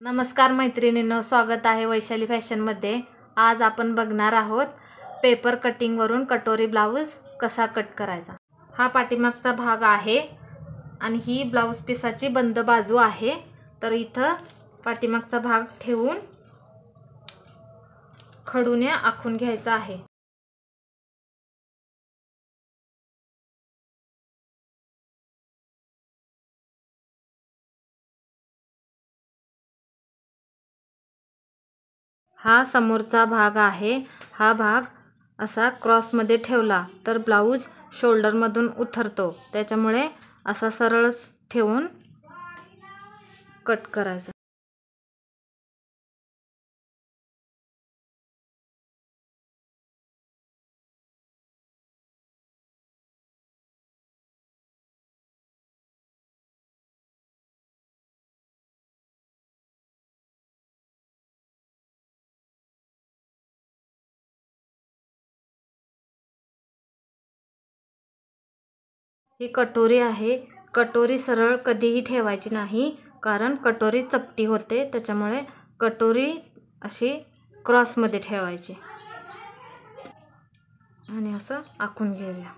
नमस्कार मैत्रिणींनो, स्वागत आहे वैशाली फॅशनमध्ये। आज आपण बघणार आहोत पेपर कटिंगवरून कटोरी ब्लाउज कसा कट करायचा। हा पाठीमागचा भाग आहे आणि ही ब्लाउज पीसाची बंद बाजू आहे। तर इथं पाठीमागचा भाग ठेवून खडूने आखून घ्यायचा आहे। हा समोरचा भाग आहे। हा भाग असा क्रॉस मध्ये ठेवला तर ब्लाउज शोल्डर मधून उतरतो, त्याच्यामुळे असा सरळ ठेवून कट करायचा। ही कटोरी आहे। कटोरी सरळ कधीही ठेवायची नाही, कारण कटोरी चपटी होते, त्याच्यामुळे कटोरी अशी क्रॉस मध्ये ठेवायची आणि असं आखून घेऊया।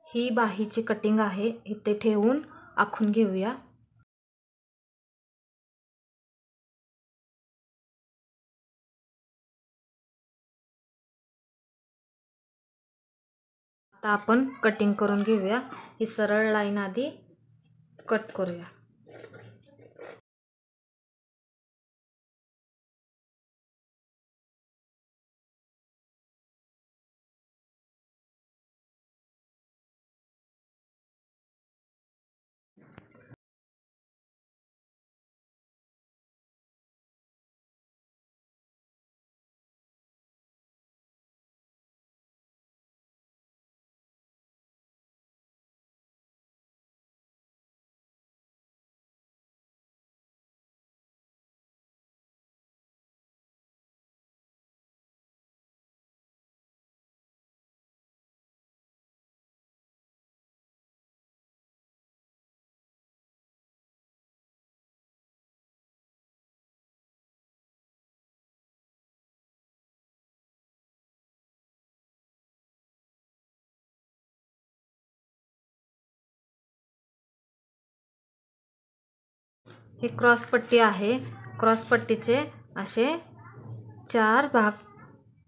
ही बाहीची कटिंग आहे, इथे ठेवून आखून घेऊया। आता आपण कटिंग करून घेऊया। ही सरळ लाईन आधी कट करूया। ही क्रॉस पट्टी आहे। क्रॉस पट्टीचे असे 4 भाग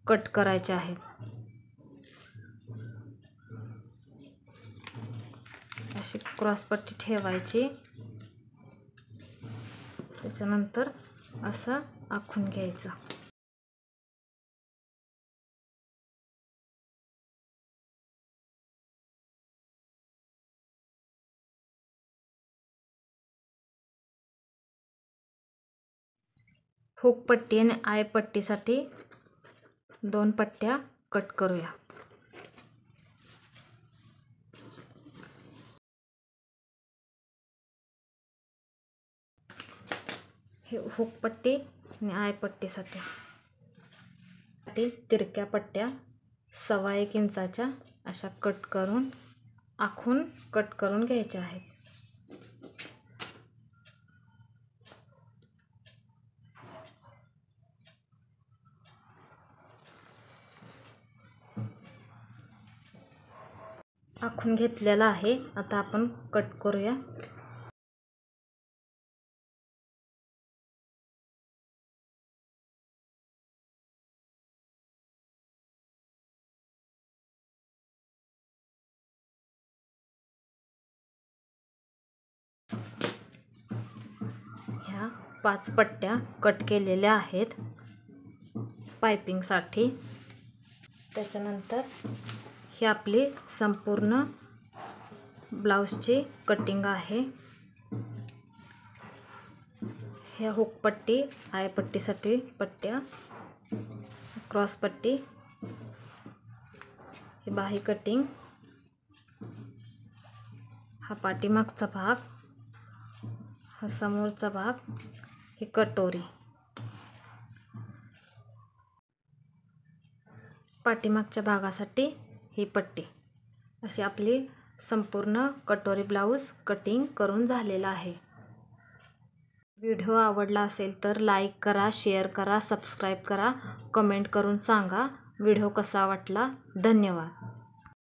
कट करायचे आहेत। अशी क्रॉस पट्टी ठेवायची, त्याच्यानंतर असं आखून घ्यायचं। हुक पट्टी आणि आय पट्टीसाठी 2 पट्ट्या कट करूया। हे हुक पट्टी आणि आय पट्टीसाठी तिरक्या पट्ट्या 1.25 इंचाच्या अशा कट करून आखून कट करून घ्यायच्या आहेत। आखून घेतलेला आहे। आता आपण कट करूया। ह्या 5 पट्ट्या कट केलेल्या आहेत पाइपिंगसाठी। त्याच्यानंतर ही आपली संपूर्ण ब्लाउजची कटिंग आहे। ह्या हुक पट्टी आय पट्टीसाठी पट्ट्या, क्रॉस पट्टी, ही बाही कटिंग, हा पाठीमागचा भाग, हा समोरचा भाग, ही कटोरी। पाठीमागच्या भागासाठी ही पट्टी. अशी आपली संपूर्ण कटोरी ब्लाऊज कटिंग करून झालेला आहे. व्हिडिओ आवडला असेल तर लाईक करा, शेअर करा, सबस्क्राईब करा, कमेंट करून सांगा व्हिडिओ कसा वाटला. धन्यवाद.